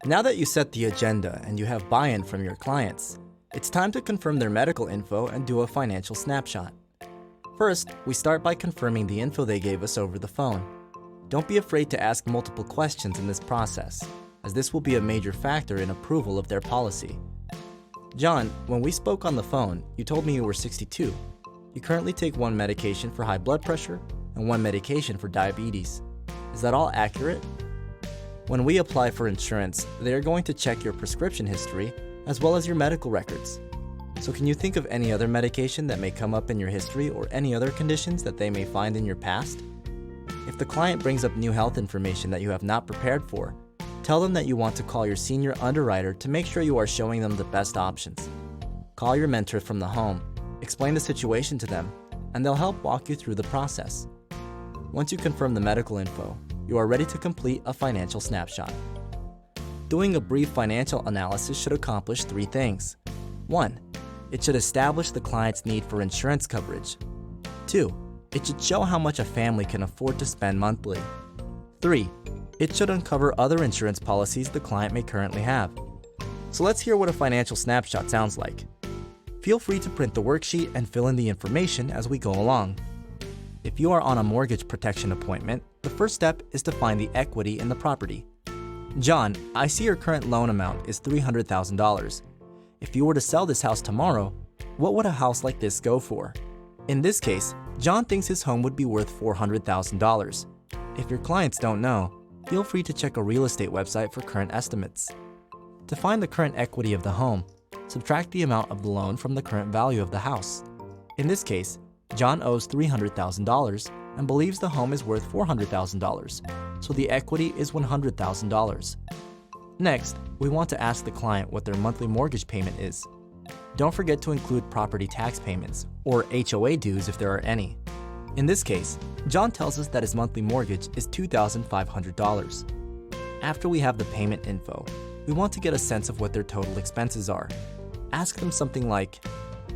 Now that you set the agenda and you have buy-in from your clients, it's time to confirm their medical info and do a financial snapshot. First, we start by confirming the info they gave us over the phone. Don't be afraid to ask multiple questions in this process, as this will be a major factor in approval of their policy. John, when we spoke on the phone, you told me you were 62. You currently take one medication for high blood pressure and one medication for diabetes. Is that all accurate? When we apply for insurance, they are going to check your prescription history as well as your medical records. So can you think of any other medication that may come up in your history or any other conditions that they may find in your past? If the client brings up new health information that you have not prepared for, tell them that you want to call your senior underwriter to make sure you are showing them the best options. Call your mentor from the home, explain the situation to them, and they'll help walk you through the process. Once you confirm the medical info, you are ready to complete a financial snapshot. Doing a brief financial analysis should accomplish 3 things. 1. It should establish the client's need for insurance coverage. 2. It should show how much a family can afford to spend monthly. 3. It should uncover other insurance policies the client may currently have. So let's hear what a financial snapshot sounds like. Feel free to print the worksheet and fill in the information as we go along. If you are on a mortgage protection appointment, the first step is to find the equity in the property. John, I see your current loan amount is $300,000. If you were to sell this house tomorrow, what would a house like this go for? In this case, John thinks his home would be worth $400,000. If your clients don't know, feel free to check a real estate website for current estimates. To find the current equity of the home, subtract the amount of the loan from the current value of the house. In this case, John owes $300,000 and believes the home is worth $400,000, so the equity is $100,000. Next, we want to ask the client what their monthly mortgage payment is. Don't forget to include property tax payments, or HOA dues if there are any. In this case, John tells us that his monthly mortgage is $2,500. After we have the payment info, we want to get a sense of what their total expenses are. Ask them something like,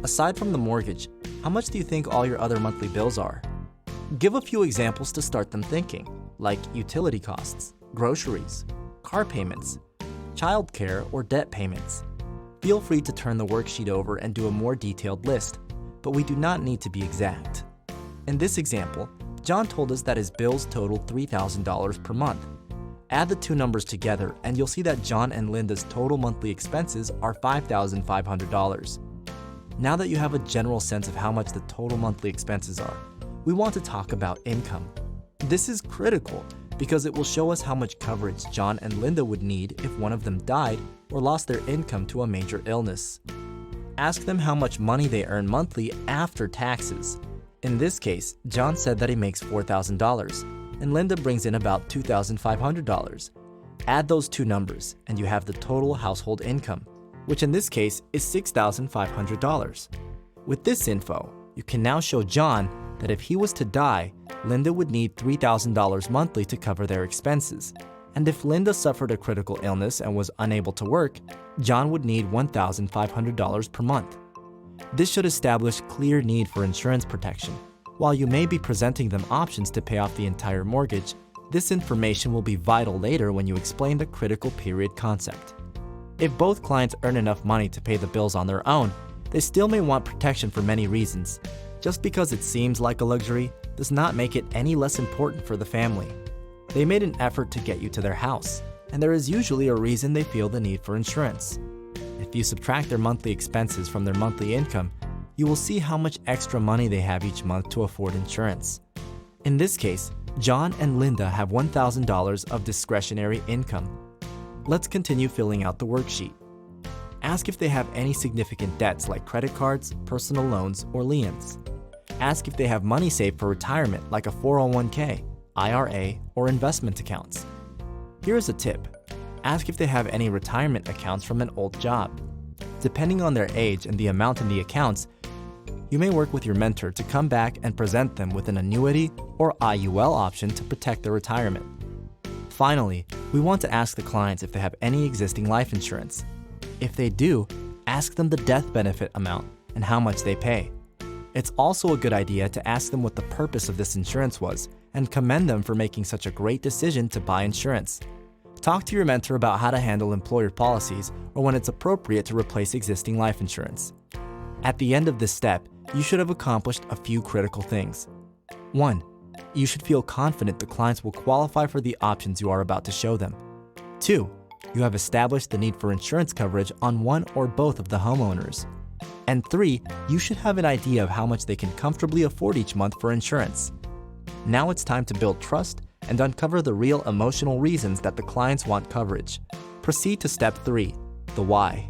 aside from the mortgage, how much do you think all your other monthly bills are? Give a few examples to start them thinking, like utility costs, groceries, car payments, childcare, or debt payments. Feel free to turn the worksheet over and do a more detailed list, but we do not need to be exact. In this example, John told us that his bills totaled $3,000 per month. Add the two numbers together and you'll see that John and Linda's total monthly expenses are $5,500. Now that you have a general sense of how much the total monthly expenses are, we want to talk about income. This is critical because it will show us how much coverage John and Linda would need if one of them died or lost their income to a major illness. Ask them how much money they earn monthly after taxes. In this case, John said that he makes $4,000, and Linda brings in about $2,500. Add those two numbers, and you have the total household income, which in this case is $6,500. With this info, you can now show John that if he was to die, Linda would need $3,000 monthly to cover their expenses. And if Linda suffered a critical illness and was unable to work, John would need $1,500 per month. This should establish clear need for insurance protection. While you may be presenting them options to pay off the entire mortgage, this information will be vital later when you explain the critical period concept. If both clients earn enough money to pay the bills on their own, they still may want protection for many reasons. Just because it seems like a luxury does not make it any less important for the family. They made an effort to get you to their house, and there is usually a reason they feel the need for insurance. If you subtract their monthly expenses from their monthly income, you will see how much extra money they have each month to afford insurance. In this case, John and Linda have $1,000 of discretionary income. Let's continue filling out the worksheet. Ask if they have any significant debts like credit cards, personal loans, or liens. Ask if they have money saved for retirement like a 401k, IRA, or investment accounts. Here's a tip. Ask if they have any retirement accounts from an old job. Depending on their age and the amount in the accounts, you may work with your mentor to come back and present them with an annuity or IUL option to protect their retirement. Finally, we want to ask the clients if they have any existing life insurance. If they do, ask them the death benefit amount and how much they pay. It's also a good idea to ask them what the purpose of this insurance was and commend them for making such a great decision to buy insurance. Talk to your mentor about how to handle employer policies or when it's appropriate to replace existing life insurance. At the end of this step, you should have accomplished a few critical things. 1. You should feel confident the clients will qualify for the options you are about to show them. 2. You have established the need for insurance coverage on one or both of the homeowners. And 3. You should have an idea of how much they can comfortably afford each month for insurance. Now it's time to build trust and uncover the real emotional reasons that the clients want coverage. Proceed to step 3, the why.